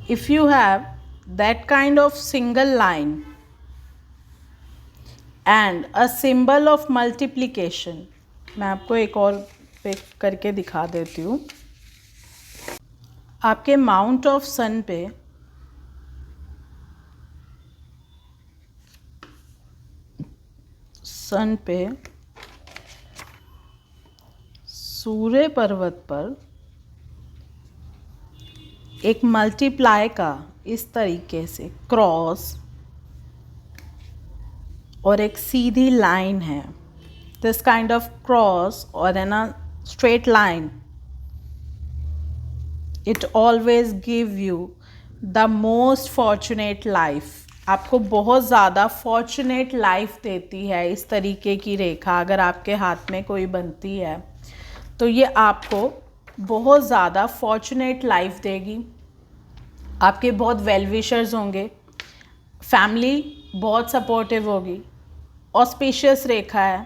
if you have that kind of single line and a symbol of multiplication, मैं आपको एक और पे करके दिखा देती हूँ. आपके माउंट ऑफ सन पे सूर्य पर्वत पर एक मल्टीप्लाई का इस तरीके से क्रॉस और एक सीधी लाइन है. दिस काइंड ऑफ क्रॉस और an a straight line, it always give you the most fortunate life. आपको बहुत ज़्यादा फॉर्चुनेट लाइफ देती है इस तरीके की रेखा. अगर आपके हाथ में कोई बनती है तो ये आपको बहुत ज़्यादा फॉर्चुनेट लाइफ देगी. आपके बहुत वेल विशर्स होंगे, फैमिली बहुत सपोर्टिव होगी. ऑस्पिशियस रेखा है.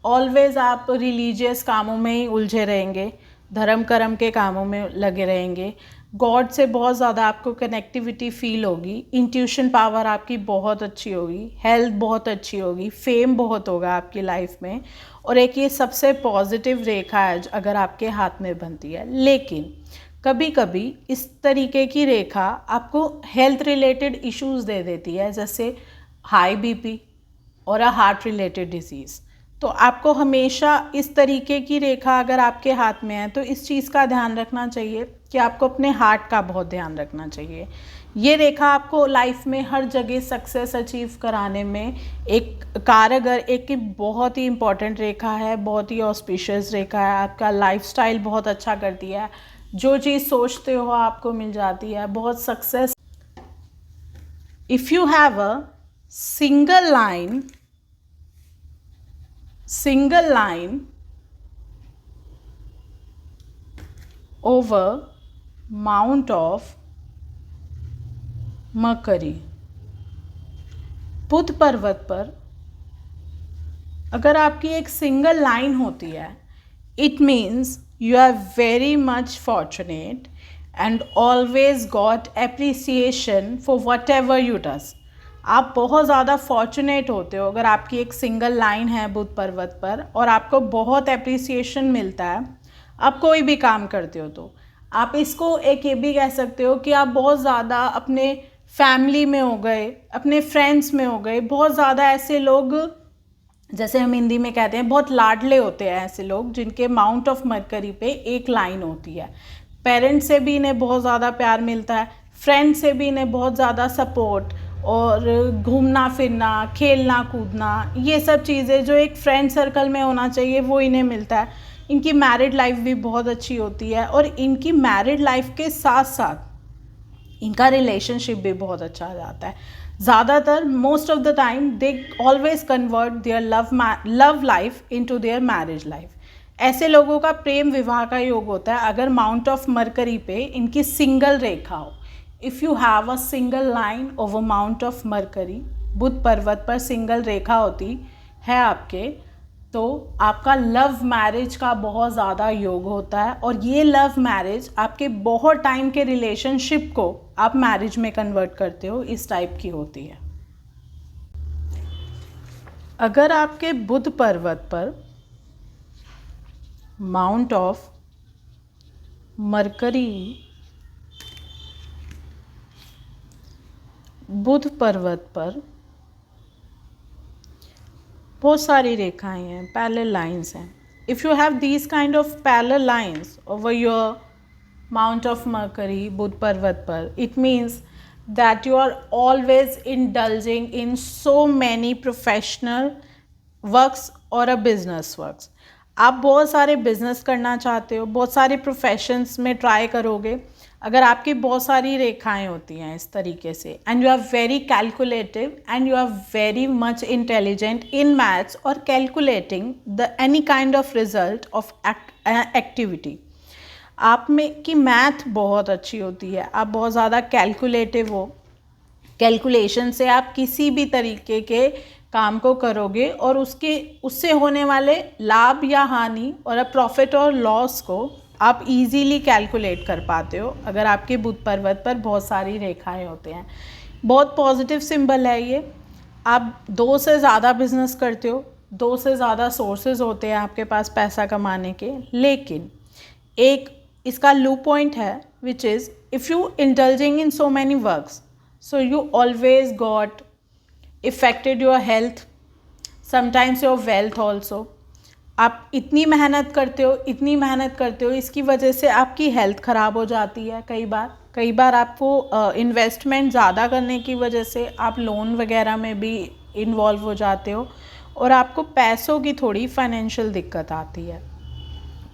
ऑलवेज आप रिलीजियस कामों में ही उलझे रहेंगे, धर्म कर्म के कामों में लगे रहेंगे. गॉड से बहुत ज़्यादा आपको कनेक्टिविटी फील होगी. इंट्यूशन पावर आपकी बहुत अच्छी होगी. हेल्थ बहुत अच्छी होगी. फेम बहुत होगा आपकी लाइफ में. और एक ये सबसे पॉजिटिव रेखा है अगर आपके हाथ में बनती है. लेकिन कभी कभी इस तरीके की रेखा आपको हेल्थ रिलेटेड इश्यूज दे देती है, जैसे हाई बीपी और अ हार्ट रिलेटेड डिजीज़. तो आपको हमेशा इस तरीके की रेखा अगर आपके हाथ में है तो इस चीज़ का ध्यान रखना चाहिए कि आपको अपने हार्ट का बहुत ध्यान रखना चाहिए. ये रेखा आपको लाइफ में हर जगह सक्सेस अचीव कराने में एक कारगर, एक बहुत ही इम्पॉर्टेंट रेखा है. बहुत ही ऑस्पिशियस रेखा है. आपका लाइफस्टाइल बहुत अच्छा करती है. जो चीज़ सोचते हो आपको मिल जाती है. बहुत success. If you have a single line over Mount of Mercury, बुध पर्वत पर अगर आपकी एक सिंगल लाइन होती है, it means you are very much fortunate and always got appreciation for whatever you does. आप बहुत ज़्यादा फॉर्चुनेट होते हो अगर आपकी एक सिंगल लाइन है बुध पर्वत पर और आपको बहुत एप्रिसिएशन मिलता है. आप कोई भी काम करते हो तो आप इसको एक ये भी कह सकते हो कि आप बहुत ज़्यादा अपने फैमिली में हो गए, अपने फ्रेंड्स में हो गए. बहुत ज़्यादा ऐसे लोग, जैसे हम हिंदी में कहते हैं, बहुत लाडले होते हैं ऐसे लोग जिनके माउंट ऑफ मरकरी पे एक लाइन होती है. पेरेंट्स से भी इन्हें बहुत ज़्यादा प्यार मिलता है. फ्रेंड से भी इन्हें बहुत ज़्यादा सपोर्ट और घूमना फिरना, खेलना कूदना, ये सब चीज़ें जो एक फ्रेंड सर्कल में होना चाहिए वो इन्हें मिलता है. इनकी मैरिड लाइफ भी बहुत अच्छी होती है और इनकी मैरिड लाइफ के साथ साथ इनका रिलेशनशिप भी बहुत अच्छा आ जाता है. ज़्यादातर most of the time they always convert their love life into their marriage life. ऐसे लोगों का प्रेम विवाह का योग होता है अगर माउंट ऑफ मरकरी पे इनकी सिंगल रेखा हो. If you have a single line over mount of Mercury, बुध पर्वत पर सिंगल रेखा होती है आपके, तो आपका लव मैरिज का बहुत ज़्यादा योग होता है. और ये लव मैरिज आपके बहुत टाइम के रिलेशनशिप को आप मैरिज में कन्वर्ट करते हो, इस टाइप की होती है. अगर आपके बुध पर्वत पर माउंट ऑफ मरकरी, बुध पर्वत पर बहुत सारी रेखाएं हैं, पैरेलल लाइंस हैं. If you have these kind of parallel lines over your mount of Mercury बुध पर्वत पर, it means that you are always indulging in so many professional works और अ बिजनेस वर्क्स. आप बहुत सारे बिजनेस करना चाहते हो, बहुत सारे प्रोफेशंस में ट्राई करोगे अगर आपकी बहुत सारी रेखाएं होती हैं इस तरीके से. And you are very calculative and you are very much intelligent in maths और calculating the any kind of result of activity. आप में की मैथ बहुत अच्छी होती है. आप बहुत ज़्यादा कैलकुलेटिव हो. कैलकुलेशन से आप किसी भी तरीके के काम को करोगे और उससे होने वाले लाभ या हानि और प्रॉफिट और लॉस को आप इजीली कैलकुलेट कर पाते हो अगर आपके बुध पर्वत पर बहुत सारी रेखाएं होते हैं। बहुत पॉजिटिव सिंबल है ये। आप 2 से ज़्यादा बिजनेस करते हो, 2 से ज़्यादा सोर्सेज होते हैं आपके पास पैसा कमाने के, लेकिन एक इसका लो पॉइंट है which is if you indulging in so many works so you always got affected your health, sometimes your wealth also. आप इतनी मेहनत करते हो, इसकी वजह से आपकी हेल्थ ख़राब हो जाती है। कई बार आपको इन्वेस्टमेंट ज़्यादा करने की वजह से आप लोन वगैरह में भी इन्वॉल्व हो जाते हो और आपको पैसों की थोड़ी फाइनेंशियल दिक्कत आती है।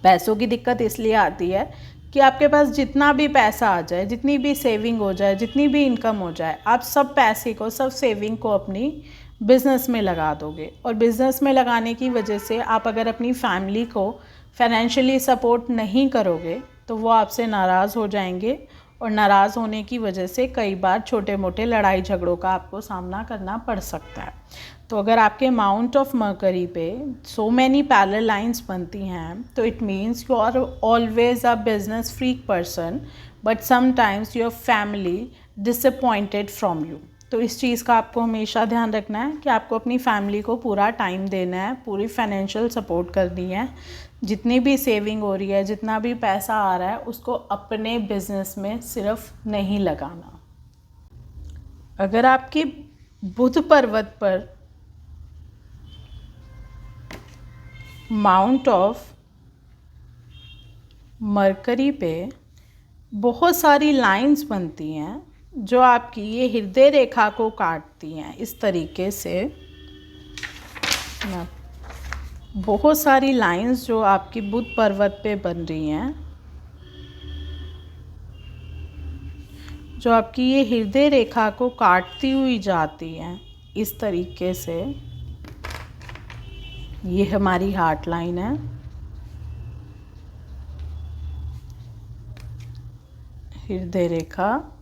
पैसों की दिक्कत इसलिए आती है कि आपके पास जितना भी पैसा आ जाए, जितनी भी सेविंग हो जाए, जितनी भी इनकम हो जाए, आप सब पैसे को, सब सेविंग को अपनी बिज़नेस में लगा दोगे। और बिज़नेस में लगाने की वजह से आप अगर अपनी फैमिली को फाइनेंशियली सपोर्ट नहीं करोगे तो वो आपसे नाराज़ हो जाएंगे और नाराज़ होने की वजह से कई बार छोटे मोटे लड़ाई झगड़ों का आपको सामना करना पड़ सकता है। तो अगर आपके माउंट ऑफ मरकरी पे सो मैनी पैरेलल लाइंस बनती हैं तो it means you are always a business freak person but sometimes your family disappointed from you. तो इस चीज़ का आपको हमेशा ध्यान रखना है कि आपको अपनी फैमिली को पूरा टाइम देना है, पूरी फाइनेंशियल सपोर्ट करनी है। जितनी भी सेविंग हो रही है, जितना भी पैसा आ रहा है, उसको अपने बिजनेस में सिर्फ नहीं लगाना। अगर आपकी बुध पर्वत पर माउंट ऑफ मरकरी पे बहुत सारी लाइंस बनती हैं जो आपकी ये हृदय रेखा को काटती हैं इस तरीके से, बहुत सारी लाइंस जो आपकी बुध पर्वत पे बन रही हैं, जो आपकी ये हृदय रेखा को काटती हुई जाती हैं इस तरीके से। ये हमारी हार्ट लाइन है, हृदय रेखा,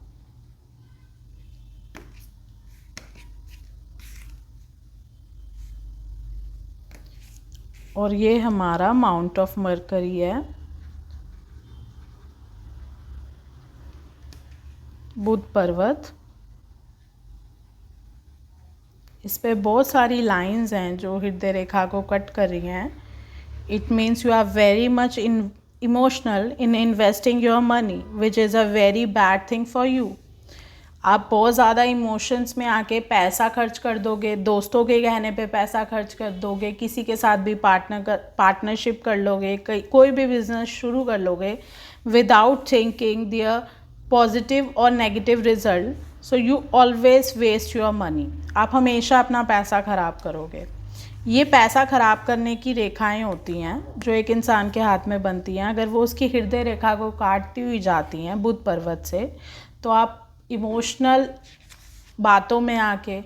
और ये हमारा माउंट ऑफ मरकरी है, बुध पर्वत। इस पे बहुत सारी लाइंस हैं जो हृदय रेखा को कट कर रही हैं। It means you are very much emotional in investing your money which is a very bad thing for you. आप बहुत ज़्यादा इमोशंस में आके पैसा खर्च कर दोगे, दोस्तों के कहने पे पैसा खर्च कर दोगे, किसी के साथ भी पार्टनरशिप कर लोगे, कोई भी बिजनेस शुरू कर लोगे विदाउट थिंकिंग दियर पॉजिटिव और negative result, so you always waste your money. आप हमेशा अपना पैसा ख़राब करोगे। ये पैसा ख़राब करने की रेखाएं होती हैं जो एक इंसान के हाथ में बनती हैं। अगर वो उसकी हृदय रेखा को काटती हुई जाती हैं बुध पर्वत से, तो आप इमोशनल बातों में आके,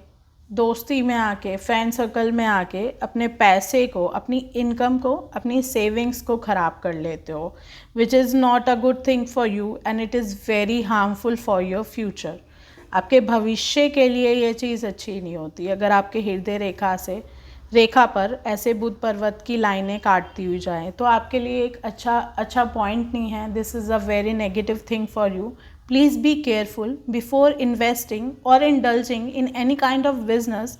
दोस्ती में आके, फ्रेंड सर्कल में आके अपने पैसे को, अपनी इनकम को, अपनी सेविंग्स को ख़राब कर लेते हो, which is not a good thing for you and it is very harmful for your future. आपके भविष्य के लिए ये चीज़ अच्छी नहीं होती। अगर आपके हृदय रेखा पर ऐसे बुध पर्वत की लाइनें काटती हुई जाएं तो आपके लिए एक अच्छा पॉइंट नहीं है। This is a very negative thing for you. Please be careful before investing or indulging in any kind of business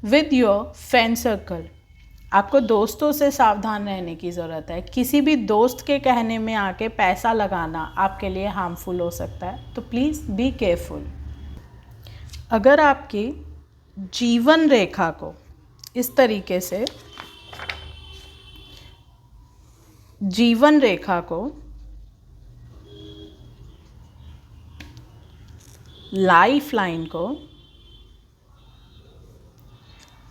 with your friend circle. आपको दोस्तों से सावधान रहने की ज़रूरत है। किसी भी दोस्त के कहने में आके पैसा लगाना आपके लिए हार्मफुल हो सकता है, तो प्लीज़ बी केयरफुल। अगर आपकी जीवन रेखा को इस तरीके से, जीवन रेखा को लाइफ लाइन को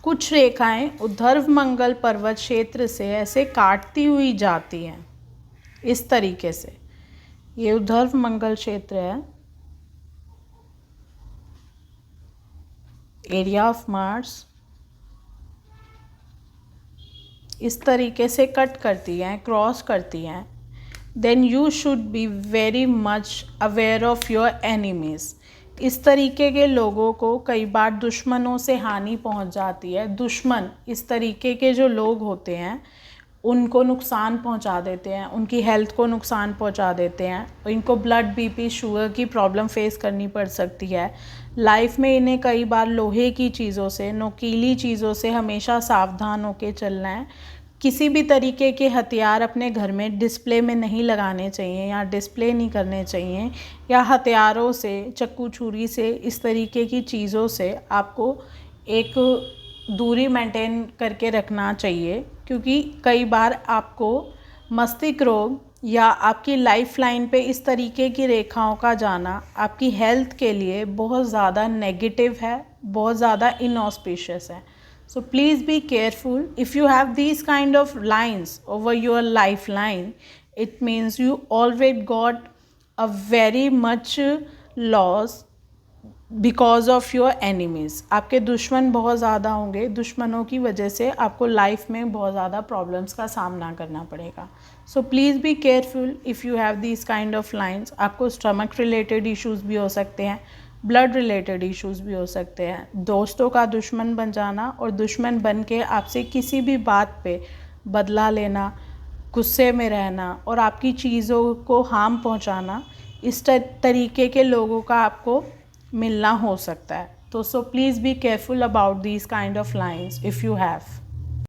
कुछ रेखाएं ऊर्ध्व मंगल पर्वत क्षेत्र से ऐसे काटती हुई जाती हैं इस तरीके से। ये ऊर्ध्व मंगल क्षेत्र है, एरिया ऑफ मार्स। इस तरीके से कट करती हैं, क्रॉस करती हैं। Then you should be very much aware of your enemies. इस तरीके के लोगों को कई बार दुश्मनों से हानि पहुंच जाती है। दुश्मन, इस तरीके के जो लोग होते हैं उनको नुकसान पहुंचा देते हैं, उनकी हेल्थ को नुकसान पहुंचा देते हैं, और इनको ब्लड बीपी शुगर की प्रॉब्लम फेस करनी पड़ सकती है। लाइफ में इन्हें कई बार लोहे की चीज़ों से, नुकीली चीज़ों से हमेशा सावधान होकर चलना है। किसी भी तरीके के हथियार अपने घर में डिस्प्ले में नहीं लगाने चाहिए या डिस्प्ले नहीं करने चाहिए, या हथियारों से, चाकू छुरी से, इस तरीके की चीज़ों से आपको एक दूरी मेंटेन करके रखना चाहिए, क्योंकि कई बार आपको मस्तिष्क रोग या आपकी लाइफ लाइन पे इस तरीके की रेखाओं का जाना आपकी हेल्थ के लिए बहुत ज़्यादा नेगेटिव है, बहुत ज़्यादा इनऑस्पिशियस है। So please be careful. If you have these kind of lines over your lifeline, it means you already got a very much loss because of your enemies. आपके दुश्मन बहुत ज़्यादा होंगे, दुश्मनों की वजह से आपको लाइफ में बहुत ज़्यादा प्रॉब्लम्स का सामना करना पड़ेगा। So please be careful if you have this kind of lines. आपको स्टमक रिलेटेड इश्यूज़ भी हो सकते हैं, ब्लड रिलेटेड इश्यूज़ भी हो सकते हैं, दोस्तों का दुश्मन बन जाना और दुश्मन बन के आपसे किसी भी बात पे बदला लेना, गुस्से में रहना और आपकी चीज़ों को हार्म पहुंचाना, इस तरीके के लोगों का आपको मिलना हो सकता है। तो so please be careful about these kind of lines if you have.